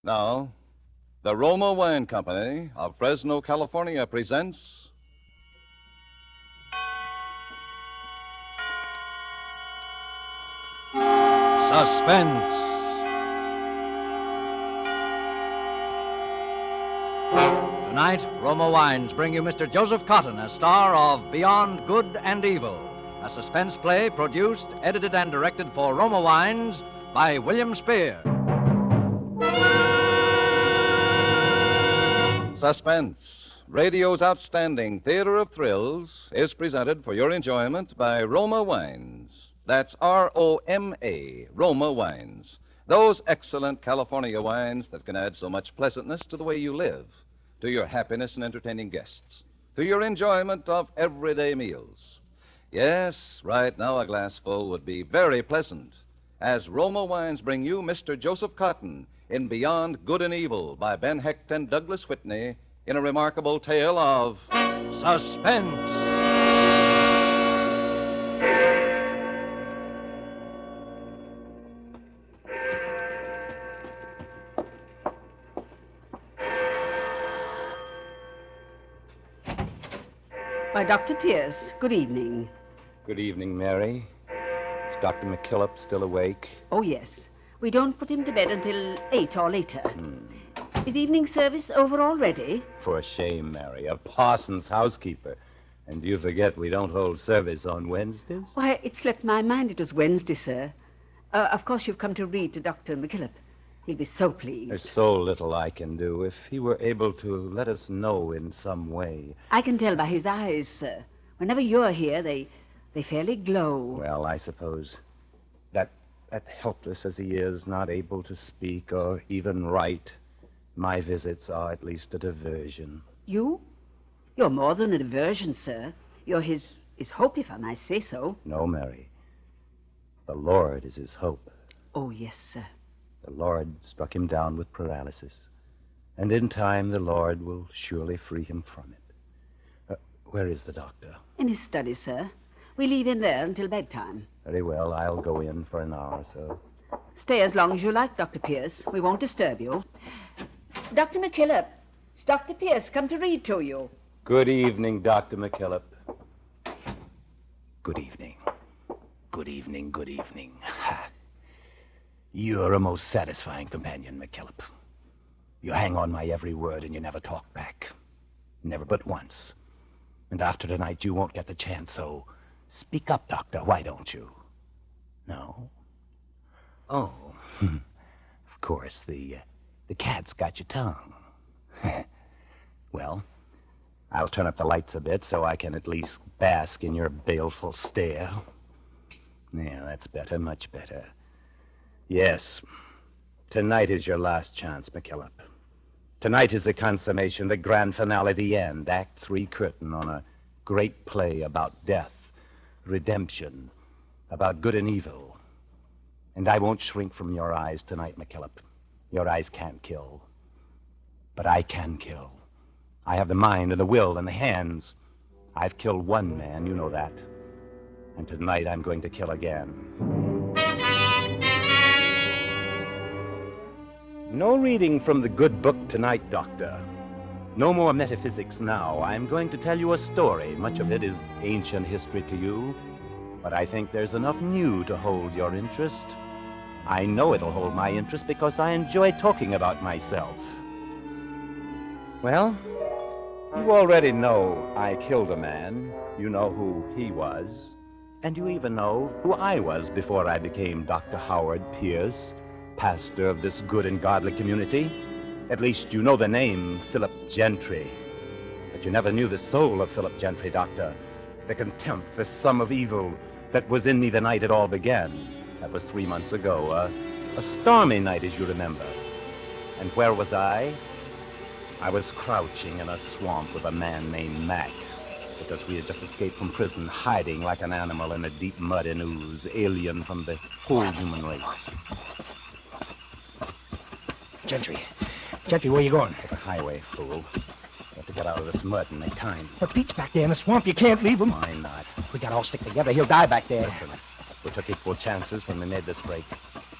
Now, the Roma Wine Company of Fresno, California presents Suspense. Tonight, Roma Wines bring you Mr. Joseph Cotton as star of Beyond Good and Evil, a suspense play produced, edited, and directed for Roma Wines by William Spear. Suspense, radio's outstanding theater of thrills, is presented for your enjoyment by Roma Wines. That's R-O-M-A, Roma Wines. Those excellent California wines that can add so much pleasantness to the way you live, to your happiness in entertaining guests, to your enjoyment of everyday meals. Yes, right now a glassful would be very pleasant, as Roma Wines bring you Mr. Joseph Cotton in Beyond Good and Evil by Ben Hecht and Douglas Whitney in a remarkable tale of suspense. Why, Dr. Pierce, good evening. Good evening, Mary. Is Dr. McKillop still awake? Oh, yes. We don't put him to bed until 8 or later. Is evening service over already? For shame, Mary. A parson's housekeeper. And you forget we don't hold service on Wednesdays? Why, it slipped my mind it was Wednesday, sir. Of course you've come to read to Dr. McKillop. He'll be so pleased. There's so little I can do. If he were able to let us know in some way. I can tell by his eyes, sir. Whenever you're here, they fairly glow. Well, I suppose that helpless as he is, not able to speak or even write, my visits are at least a diversion. You? You're more than a diversion, sir. You're his hope, if I might say so. No, Mary. The Lord is his hope. Oh, yes, sir. The Lord struck him down with paralysis, and in time the Lord will surely free him from it. Where is the doctor? In his study, sir. We leave him there until bedtime. Very well, I'll go in for an hour or so. Stay as long as you like, Dr. Pierce. We won't disturb you. Dr. McKillop, it's Dr. Pierce come to read to you. Good evening, Dr. McKillop. Good evening. Good evening, good evening. You're a most satisfying companion, McKillop. You hang on my every word and you never talk back. Never but once. And after tonight you won't get the chance, so speak up, Doctor, why don't you? No? Oh, of course, the cat's got your tongue. Well, I'll turn up the lights a bit so I can at least bask in your baleful stare. Yeah, that's better, much better. Yes, tonight is your last chance, McKillop. Tonight is the consummation, the grand finale, the end, Act 3 curtain on a great play about death, redemption, about good and evil. And I won't shrink from your eyes tonight, McKillop. Your eyes can't kill. But I can kill. I have the mind and the will and the hands. I've killed one man, you know that. And tonight I'm going to kill again. No reading from the good book tonight, Doctor. No more metaphysics now. I'm going to tell you a story. Much of it is ancient history to you, but I think there's enough new to hold your interest. I know it'll hold my interest because I enjoy talking about myself. Well, you already know I killed a man. You know who he was. And you even know who I was before I became Dr. Howard Pierce, pastor of this good and godly community. At least you know the name, Philip Gentry. But you never knew the soul of Philip Gentry, Doctor. The contempt, the sum of evil that was in me the night it all began. That was 3 months ago, a stormy night, as you remember. And where was I? I was crouching in a swamp with a man named Mac, because we had just escaped from prison, hiding like an animal in a deep mud and ooze, alien from the whole human race. Gentry, where you going? To the highway, fool. You have to get out of this mud and make time. But Pete's back there in the swamp. You can't leave him. Why not? We gotta all stick together. He'll die back there. Listen, we took equal chances when we made this break.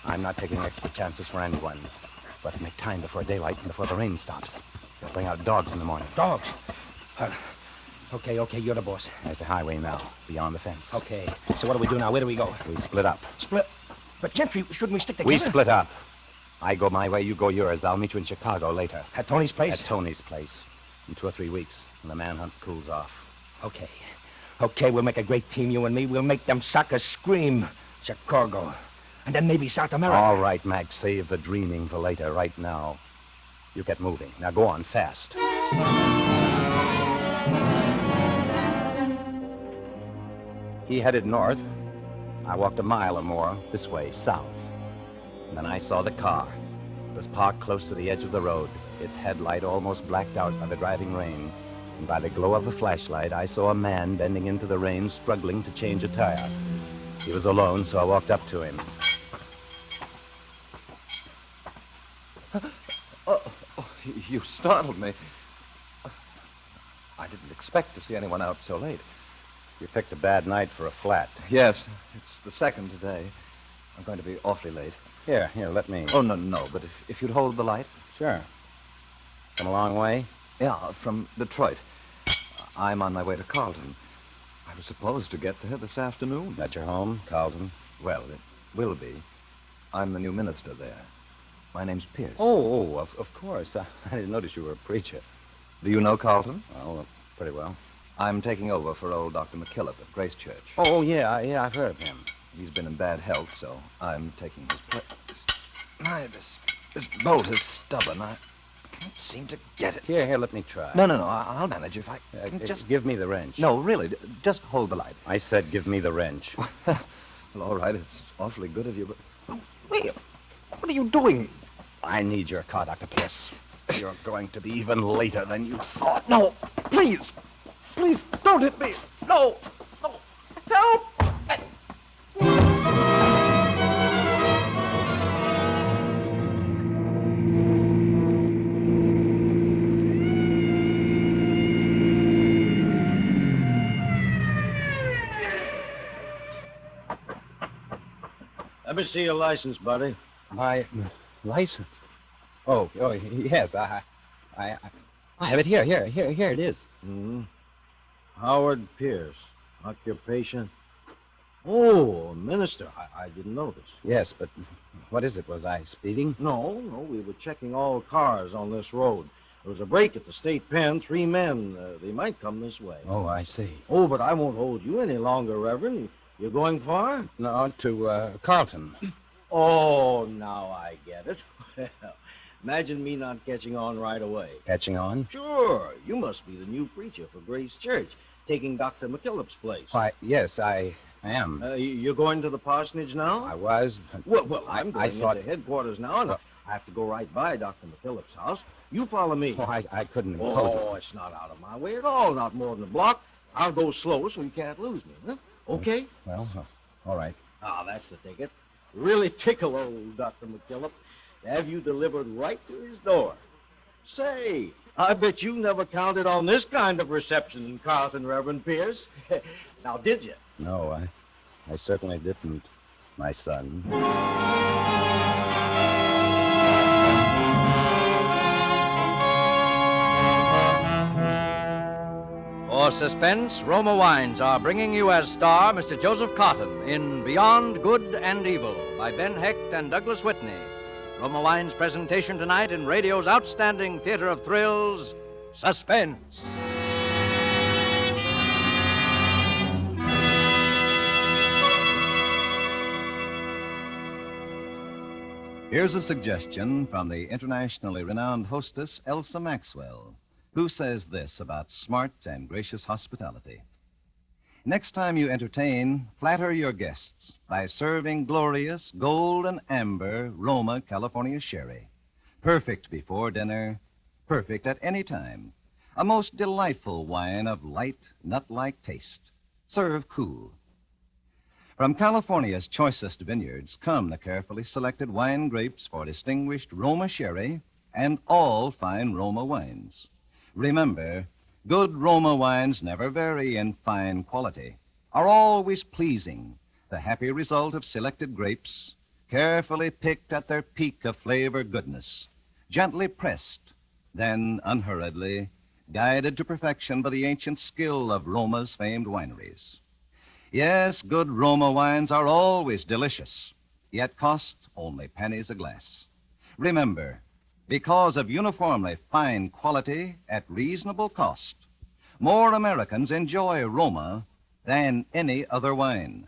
I'm not taking extra chances for anyone. We've got to make time before daylight and before the rain stops. We'll bring out dogs in the morning. Dogs? Okay, you're the boss. There's the highway now, beyond the fence. Okay, so what do we do now? Where do we go? We split up. Split? But Gentry, shouldn't we stick together? We split up. I go my way, you go yours. I'll meet you in Chicago later. At Tony's place? At Tony's place. In 2 or 3 weeks, when the manhunt cools off. Okay, we'll make a great team, you and me. We'll make them suckers scream. Chicago. And then maybe South America. All right, Mac, save the dreaming for later. Right now, you get moving. Now go on, fast. He headed north. I walked a mile or more this way, south. And then I saw the car. It was parked close to the edge of the road, its headlight almost blacked out by the driving rain. And by the glow of a flashlight, I saw a man bending into the rain, struggling to change a tire. He was alone, so I walked up to him. You startled me. I didn't expect to see anyone out so late. You picked a bad night for a flat. Yes, it's the second today. I'm going to be awfully late. Here, let me... Oh, no, but if you'd hold the light. Sure. Come a long way? Yeah, from Detroit. I'm on my way to Carlton. I was supposed to get there this afternoon. That your home, Carlton? Well, it will be. I'm the new minister there. My name's Pierce. Oh, of course. I didn't notice you were a preacher. Do you know Carlton? Well, pretty well. I'm taking over for old Dr. McKillop at Grace Church. Oh, yeah, I've heard of him. He's been in bad health, so I'm taking his place. This bolt is stubborn. I can't seem to get it. Here, let me try. No, I'll manage if I can just... Give me the wrench. No, really, just hold the light. I said give me the wrench. Well, all right, it's awfully good of you, but... Oh, wait, what are you doing? I need your car, Dr. Pierce. You're going to be even later than you thought. Oh, no, please, don't hit me. No, help! Let me see your license, buddy. My license? Oh, yes, I have it here. Here it is. Mm-hmm. Howard Pierce. Occupation? Oh, minister. I didn't notice. Yes, but what is it? Was I speeding? No, we were checking all cars on this road. There was a break at the state pen. 3 men. They might come this way. Oh, I see. Oh, but I won't hold you any longer, Reverend. You're going far? No, to Carlton. Oh, now I get it. Well, imagine me not catching on right away. Catching on? Sure. You must be the new preacher for Grace Church, taking Dr. McKillop's place. Why, yes, I am. You're going to the parsonage now? I was, but... Well, I'm going into headquarters now, and I have to go right by Dr. McKillop's house. You follow me. Oh, I couldn't impose it. Oh, it's not out of my way at all. Not more than a block. I'll go slow so you can't lose me, huh? Okay? Well, all right. Ah, that's the ticket. Really tickle old Dr. McKillop to have you delivered right to his door. Say, I bet you never counted on this kind of reception in Carlton, Reverend Pierce. Now, did you? No, I certainly didn't, my son. For Suspense, Roma Wines are bringing you as star Mr. Joseph Cotton in Beyond Good and Evil by Ben Hecht and Douglas Whitney. Roma Wines' presentation tonight in radio's outstanding theater of thrills, Suspense. Here's a suggestion from the internationally renowned hostess, Elsa Maxwell, who says this about smart and gracious hospitality. Next time you entertain, flatter your guests by serving glorious gold and amber Roma California sherry. Perfect before dinner, perfect at any time. A most delightful wine of light, nut-like taste. Serve cool. From California's choicest vineyards come the carefully selected wine grapes for distinguished Roma sherry and all fine Roma wines. Remember, good Roma wines never vary in fine quality, are always pleasing, the happy result of selected grapes, carefully picked at their peak of flavor goodness, gently pressed, then unhurriedly, guided to perfection by the ancient skill of Roma's famed wineries. Yes, good Roma wines are always delicious, yet cost only pennies a glass. Remember, because of uniformly fine quality at reasonable cost, more Americans enjoy Roma than any other wine.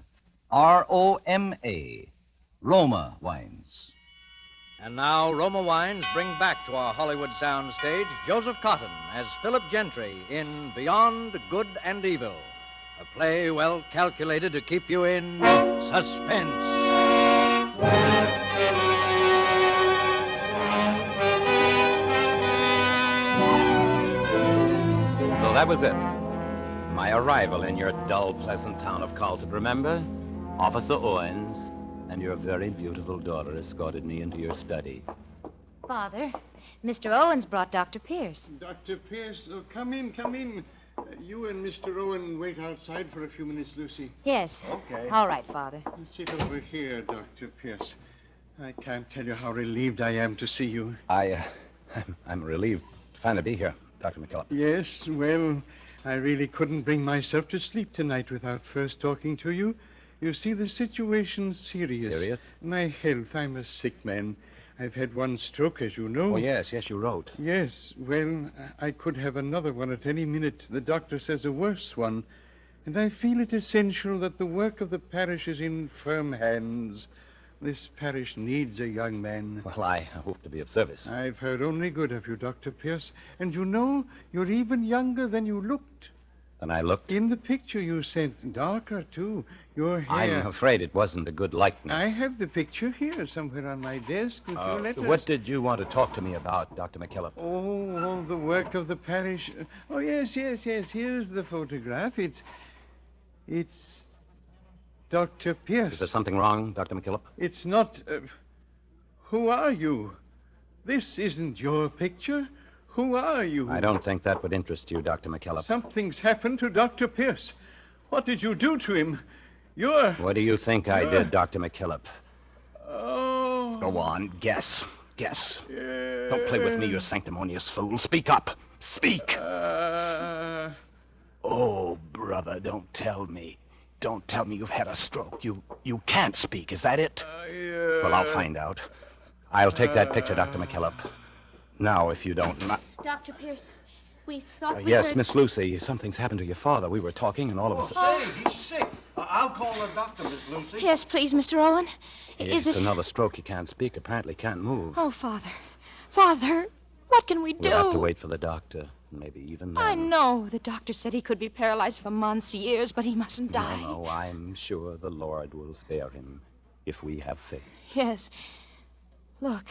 R-O-M-A, Roma wines. And now, Roma Wines bring back to our Hollywood soundstage Joseph Cotton as Philip Gentry in Beyond Good and Evil, a play well calculated to keep you in suspense. So that was it. My arrival in your dull, pleasant town of Carlton, remember? Officer Owens and your very beautiful daughter escorted me into your study. Father, Mr. Owens brought Dr. Pierce. Dr. Pierce, come in, come in. You and Mr. Owen wait outside for a few minutes, Lucy. Yes. Okay. All right, Father. Sit over here, Dr. Pierce. I can't tell you how relieved I am to see you. I'm relieved to finally be here, Dr. McKillop. Yes, well, I really couldn't bring myself to sleep tonight without first talking to you. You see, the situation's serious. Serious? My health, I'm a sick man. I've had one stroke, as you know. Oh, yes, you wrote. Yes, well, I could have another one at any minute. The doctor says a worse one. And I feel it essential that the work of the parish is in firm hands. This parish needs a young man. Well, I hope to be of service. I've heard only good of you, Dr. Pierce. And you know, you're even younger than you looked. And I looked. In the picture you sent, darker, too. Your hair. I'm afraid it wasn't a good likeness. I have the picture here somewhere on my desk with your letters. What did you want to talk to me about, Dr. McKillop? Oh, the work of the parish. Oh, yes. Here's the photograph. It's Dr. Pierce. Is there something wrong, Dr. McKillop? It's not... who are you? This isn't your picture. Who are you? I don't think that would interest you, Dr. McKillop. Something's happened to Dr. Pierce. What did you do to him? You're... What do you think I did, Dr. McKillop? Oh... Go on, guess. Don't play with me, you sanctimonious fool. Speak up. Speak. Oh, brother, don't tell me. Don't tell me you've had a stroke. You can't speak, is that it? Well, I'll find out. I'll take that picture, Dr. McKillop. Now, if you don't... Dr. Pierce, we thought yes, heard... Miss Lucy, something's happened to your father. We were talking, and all of a sudden... Say, he's sick. I'll call the doctor, Miss Lucy. Yes, please, Mr. Owen. It's another stroke. He can't speak, apparently can't move. Oh, Father. Father, what can we do? We'll have to wait for the doctor. Maybe even then. I know. The doctor said he could be paralyzed for months, years, but he mustn't die. No, I'm sure the Lord will spare him if we have faith. Yes. Look,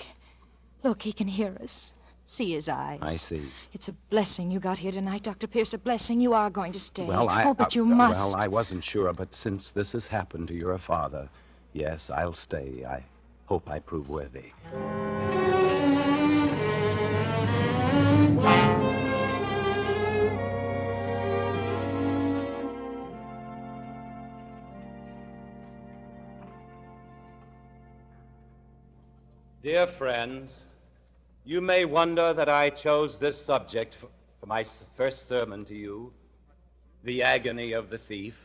he can hear us. See his eyes. I see. It's a blessing you got here tonight, Dr. Pierce. A blessing. You are going to stay. Well, but you must. Well, I wasn't sure, but since this has happened to your father, yes, I'll stay. I hope I prove worthy. Dear friends, you may wonder that I chose this subject for my first sermon to you, the agony of the thief.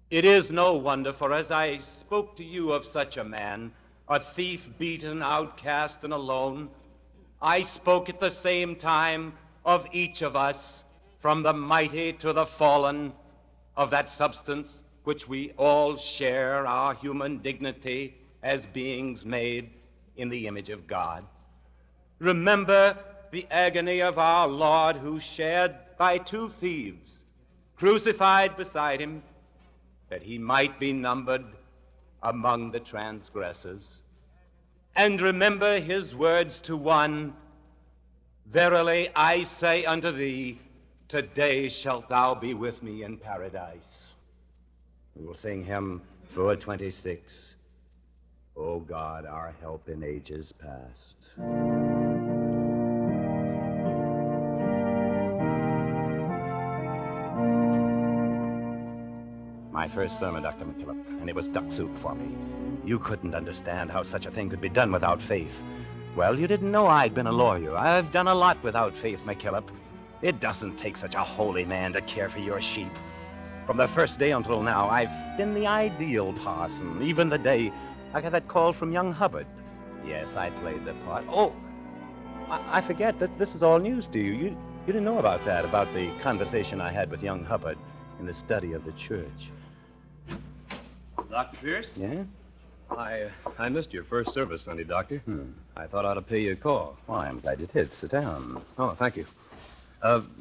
It is no wonder, for as I spoke to you of such a man, a thief beaten, outcast, and alone, I spoke at the same time of each of us, from the mighty to the fallen, of that substance which we all share, our human dignity as beings made in the image of God. Remember the agony of our Lord, who shared by two thieves, crucified beside him, that he might be numbered among the transgressors. And remember his words to one, "Verily I say unto thee, today shalt thou be with me in paradise." We will sing hymn 426, O God, our help in ages past. My first sermon, Dr. McKillop, and it was duck soup for me. You couldn't understand how such a thing could be done without faith. Well, you didn't know I'd been a lawyer. I've done a lot without Faith McKillop. It doesn't take such a holy man to care for your sheep. From the first day until now, I've been the ideal parson, even the day I got that call from young Hubbard. Yes, I played the part. Oh, I forget that this is all news to you. You didn't know about that, about the conversation I had with young Hubbard in the study of the church. Dr. Pierce? Yeah? I missed your first service Sunday, Doctor. I thought I ought to pay you a call. Well, I'm glad you did. Sit down. Oh, thank you.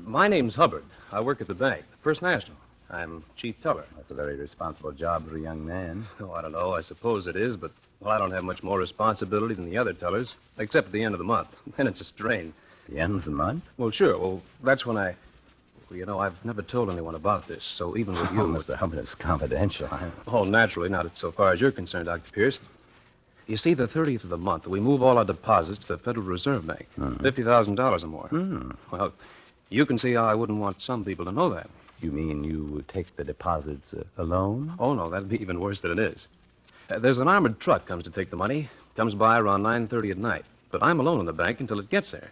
My name's Hubbard. I work at the bank, First National. I'm chief teller. That's a very responsible job for a young man. Oh, I don't know. I suppose it is, but, well, I don't have much more responsibility than the other tellers, except at the end of the month. Then it's a strain. The end of the month? Well, sure. Well, that's when Well, you know, I've never told anyone about this, so even with you... Oh, Mr. Hubbard, it's confidential. Oh, naturally, not so far as you're concerned, Dr. Pierce. You see, the 30th of the month, we move all our deposits to the Federal Reserve Bank. $50,000 or more. Well, you can see how I wouldn't want some people to know that. You mean you take the deposits alone? Oh, no, that'd be even worse than it is. There's an armored truck comes to take the money. Comes by around 9:30 at night. But I'm alone in the bank until it gets there.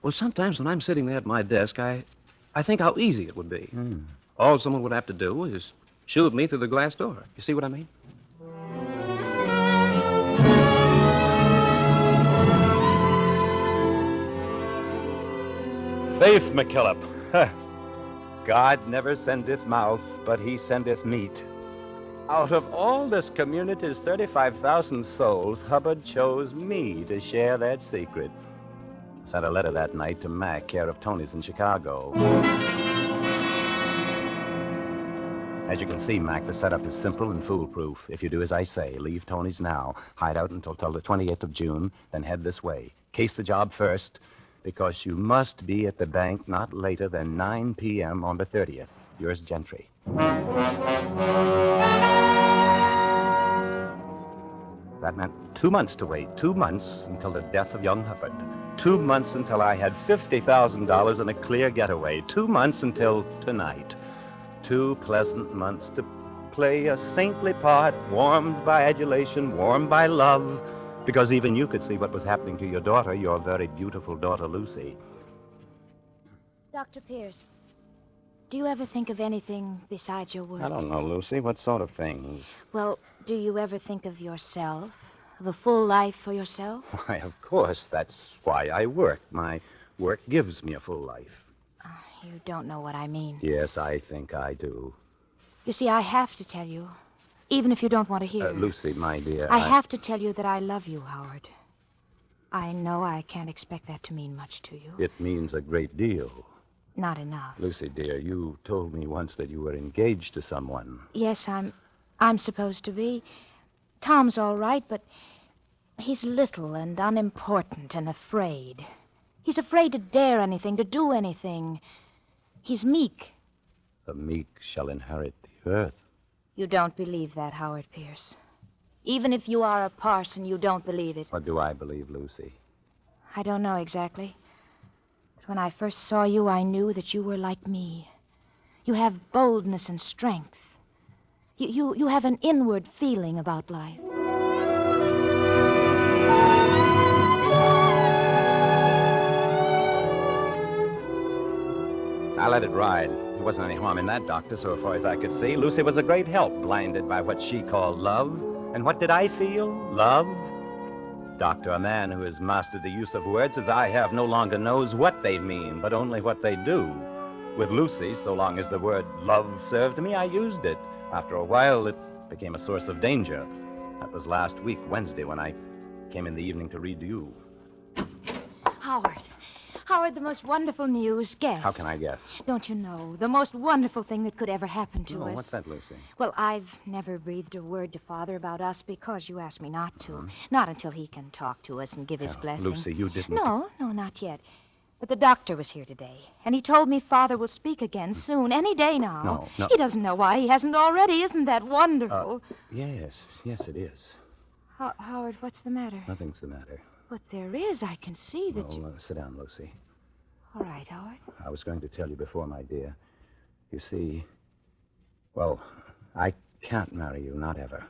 Well, sometimes when I'm sitting there at my desk, I think how easy it would be. All someone would have to do is shoot me through the glass door. You see what I mean? Faith McKillop. God never sendeth mouth, but he sendeth meat. Out of all this community's 35,000 souls, Hubbard chose me to share that secret. Sent a letter that night to Mac, care of Tony's in Chicago. As you can see, Mac, the setup is simple and foolproof. If you do as I say, leave Tony's now, hide out until the 28th of June, then head this way. Case the job first, because you must be at the bank not later than 9 p.m. on the 30th. Yours, Gentry. That meant 2 months to wait. 2 months until the death of young Hubbard. 2 months until I had $50,000 and a clear getaway. 2 months until tonight. 2 pleasant months to play a saintly part, warmed by adulation, warmed by love, because even you could see what was happening to your daughter, your very beautiful daughter, Lucy. Dr. Pierce, do you ever think of anything besides your work? I don't know, Lucy. What sort of things? Well, do you ever think of yourself? Of a full life for yourself? Why, of course. That's why I work. My work gives me a full life. You don't know what I mean. Yes, I think I do. You see, I have to tell you, even if you don't want to hear. Lucy, my dear. I have to tell you that I love you, Howard. I know I can't expect that to mean much to you. It means a great deal. Not enough. Lucy, dear, you told me once that you were engaged to someone. Yes, I'm supposed to be. Tom's all right, but he's little and unimportant and afraid. He's afraid to dare anything, to do anything. He's meek. The meek shall inherit the earth. You don't believe that, Howard Pierce. Even if you are a parson, you don't believe it. What do I believe, Lucy? I don't know exactly. But when I first saw you, I knew that you were like me. You have boldness and strength. You have an inward feeling about life. I let it ride. There wasn't any harm in that, Doctor, so far as I could see. Lucy was a great help, blinded by what she called love. And what did I feel? Love? Doctor, a man who has mastered the use of words as I have no longer knows what they mean, but only what they do. With Lucy, so long as the word love served me, I used it. After a while, it became a source of danger. That was last week, Wednesday, when I came in the evening to read to you. Howard, the most wonderful news. Guess. How can I guess? Don't you know? The most wonderful thing that could ever happen to us. What's that, Lucy? Well, I've never breathed a word to Father about us because you asked me not to. Not until he can talk to us and give his blessing. Lucy, you didn't... No, not yet. But the doctor was here today, and he told me Father will speak again soon, any day now. No. He doesn't know why he hasn't already. Isn't that wonderful? Yes, it is. Howard, what's the matter? Nothing's the matter. But there is. I can see that you... Sit down, Lucy. All right, Howard. I was going to tell you before, my dear. You see, well, I can't marry you, not ever.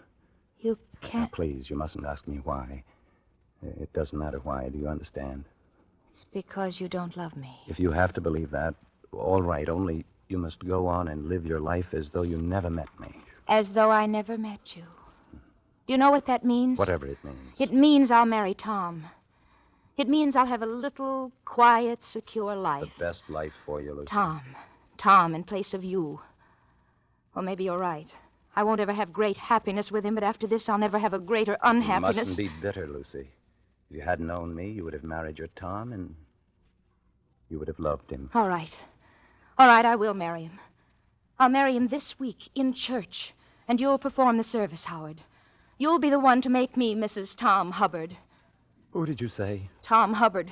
You can't... Now, please, you mustn't ask me why. It doesn't matter why. Do you understand? It's because you don't love me. If you have to believe that, all right. Only you must go on and live your life as though you never met me. As though I never met you. Do you know what that means? Whatever it means. It means I'll marry Tom. It means I'll have a little, quiet, secure life. The best life for you, Lucy. Tom in place of you. Well, maybe you're right. I won't ever have great happiness with him, but after this, I'll never have a greater unhappiness. You mustn't be bitter, Lucy. If you hadn't known me, you would have married your Tom, and you would have loved him. All right. All right, I will marry him. I'll marry him this week in church, and you'll perform the service, Howard. You'll be the one to make me Mrs. Tom Hubbard. Who did you say? Tom Hubbard.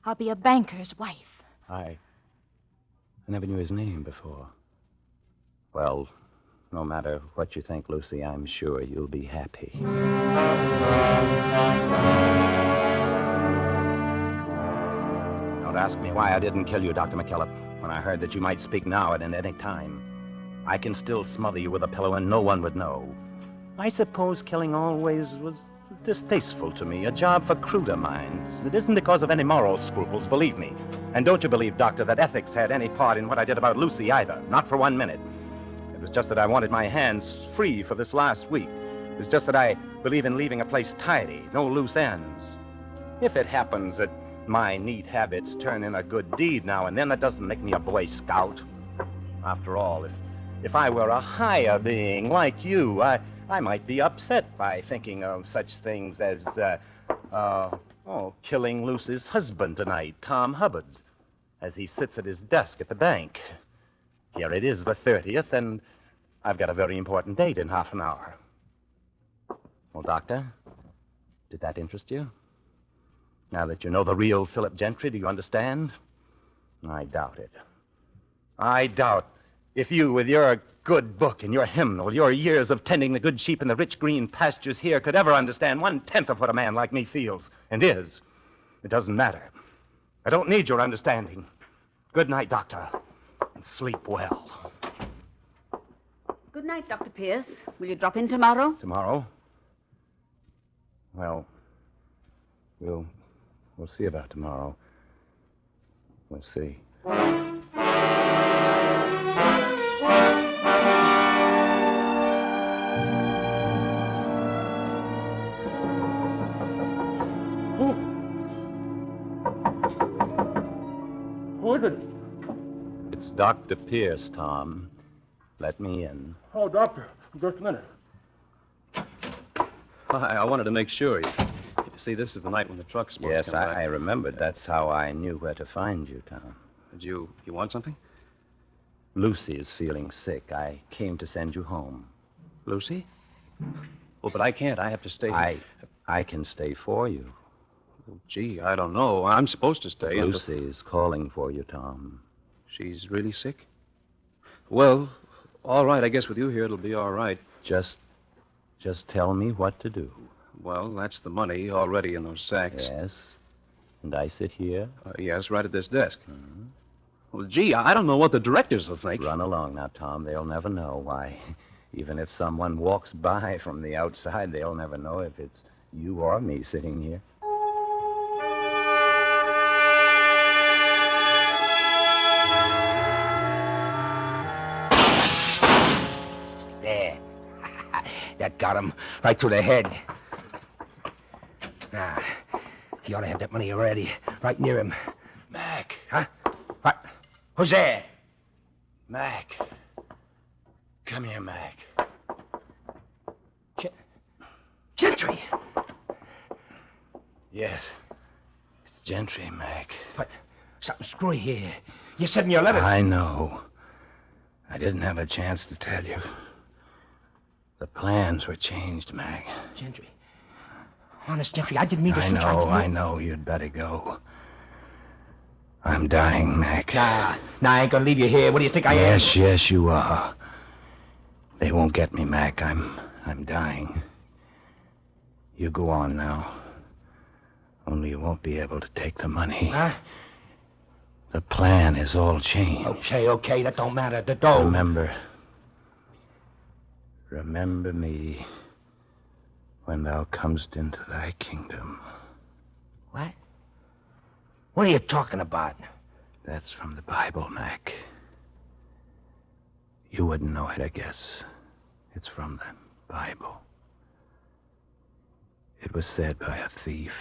I'll be a banker's wife. I never knew his name before. Well, no matter what you think, Lucy, I'm sure you'll be happy. Don't ask me why I didn't kill you, Dr. McKillop, when I heard that you might speak now and at any time. I can still smother you with a pillow and no one would know. I suppose killing always was distasteful to me, a job for cruder minds. It isn't because of any moral scruples, believe me. And don't you believe, Doctor, that ethics had any part in what I did about Lucy either. Not for 1 minute. It was just that I wanted my hands free for this last week. It was just that I believe in leaving a place tidy, no loose ends. If it happens that my neat habits turn in a good deed now and then, that doesn't make me a Boy Scout. After all, if I were a higher being like you, I might be upset by thinking of such things as, killing Lucy's husband tonight, Tom Hubbard, as he sits at his desk at the bank. Here it is, the 30th, and I've got a very important date in half an hour. Well, Doctor, did that interest you? Now that you know the real Philip Gentry, do you understand? I doubt it. I doubt if you, with your good book and your hymnal, your years of tending the good sheep in the rich green pastures here, could ever understand 1/10 of what a man like me feels and is. It doesn't matter. I don't need your understanding. Good night, Doctor, and sleep well. Good night, Dr. Pierce. Will you drop in tomorrow? Tomorrow? Well, we'll see about tomorrow. We'll see. Who is it? It's Dr. Pierce, Tom. Let me in. Oh, doctor, just a minute. I wanted to make sure. You see, this is the night when the truck's supposed Yes, to come back. I remembered. That's how I knew where to find you, Tom. Did you want something? Lucy is feeling sick. I came to send you home. Lucy? Well, but I can't. I have to stay. I can stay for you. Oh, gee, I don't know. I'm supposed to stay. Lucy is calling for you, Tom. She's really sick? Well, all right. I guess with you here, it'll be all right. Just tell me what to do. Well, that's the money already in those sacks. Yes. And I sit here? Yes, right at this desk. Mm-hmm. Well, gee, I don't know what the directors will think. Run along now, Tom. They'll never know. Why, even if someone walks by from the outside, they'll never know if it's you or me sitting here. There. That got him right through the head. Now, he ought to have that money already, right near him. Mac. Huh? What? Who's there? Mac. Come here, Mac. Gentry. Yes. It's Gentry, Mac. What? Something screwy here. You said in your letter... I know. I didn't have a chance to tell you. The plans were changed, Mac. Gentry. Honest, Gentry, I didn't mean to... I know. You'd better go. I'm dying, Mac. Nah, I ain't gonna leave you here. What do you think I am? Yes, you are. They won't get me, Mac. I'm dying. You go on now. Only you won't be able to take the money. Huh? The plan is all changed. Okay, that don't matter. The dough... Remember me when thou comest into thy kingdom. What? What are you talking about? That's from the Bible, Mac. You wouldn't know it, I guess. It's from the Bible. It was said by a thief.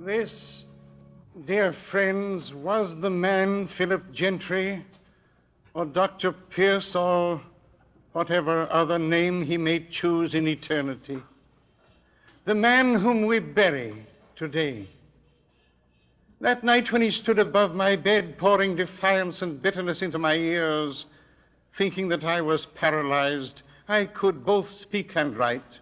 This, dear friends, was the man, Philip Gentry, or Dr. Pierce, or whatever other name he may choose in eternity. The man whom we bury today. That night when he stood above my bed, pouring defiance and bitterness into my ears, thinking that I was paralyzed, I could both speak and write.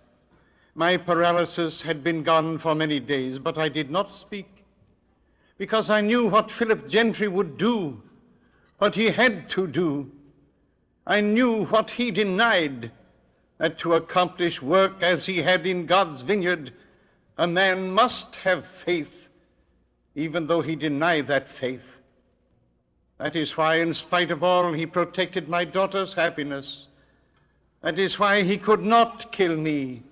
My paralysis had been gone for many days, but I did not speak, because I knew what Philip Gentry would do, what he had to do. I knew what he denied, that to accomplish work as he had in God's vineyard, a man must have faith, even though he denied that faith. That is why, in spite of all, he protected my daughter's happiness. That is why he could not kill me,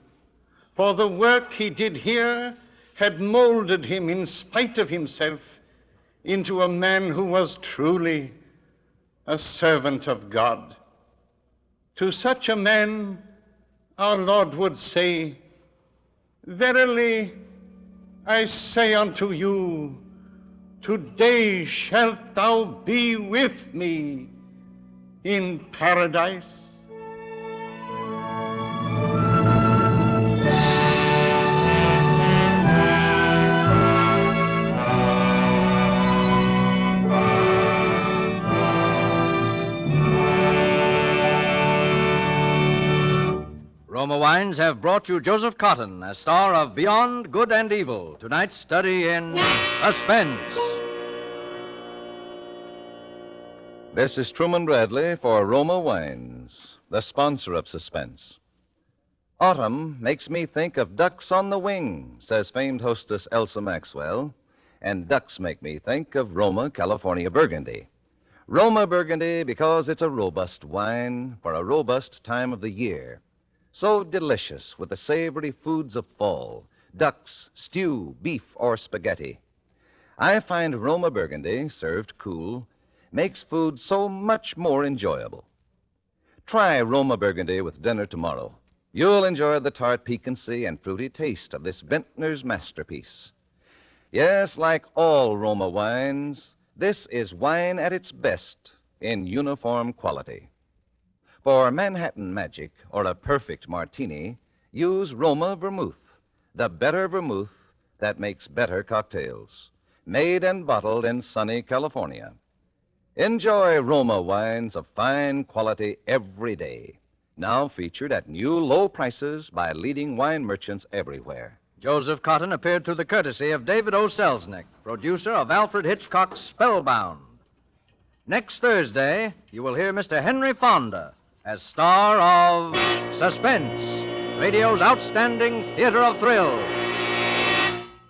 for the work he did here had molded him, in spite of himself, into a man who was truly a servant of God. To such a man, our Lord would say, "Verily, I say unto you, today shalt thou be with me in paradise." Roma Wines have brought you Joseph Cotton as star of Beyond Good and Evil, tonight's study in Suspense. This is Truman Bradley for Roma Wines, the sponsor of Suspense. Autumn makes me think of ducks on the wing, says famed hostess Elsa Maxwell, and ducks make me think of Roma, California Burgundy. Roma Burgundy because it's a robust wine for a robust time of the year. So delicious with the savory foods of fall, ducks, stew, beef, or spaghetti. I find Roma Burgundy, served cool, makes food so much more enjoyable. Try Roma Burgundy with dinner tomorrow. You'll enjoy the tart piquancy and fruity taste of this vintner's masterpiece. Yes, like all Roma wines, this is wine at its best in uniform quality. For Manhattan Magic or a perfect martini, use Roma Vermouth, the better vermouth that makes better cocktails. Made and bottled in sunny California. Enjoy Roma wines of fine quality every day. Now featured at new low prices by leading wine merchants everywhere. Joseph Cotton appeared through the courtesy of David O. Selznick, producer of Alfred Hitchcock's Spellbound. Next Thursday, you will hear Mr. Henry Fonda as star of Suspense, radio's outstanding theater of thrills.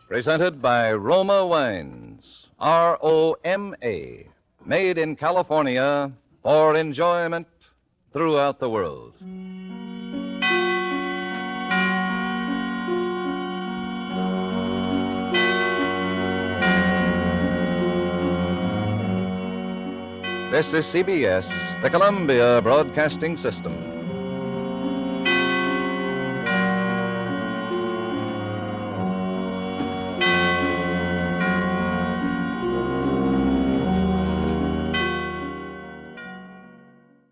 Presented by Roma Wines, R-O-M-A, made in California for enjoyment throughout the world. This is CBS, the Columbia Broadcasting System.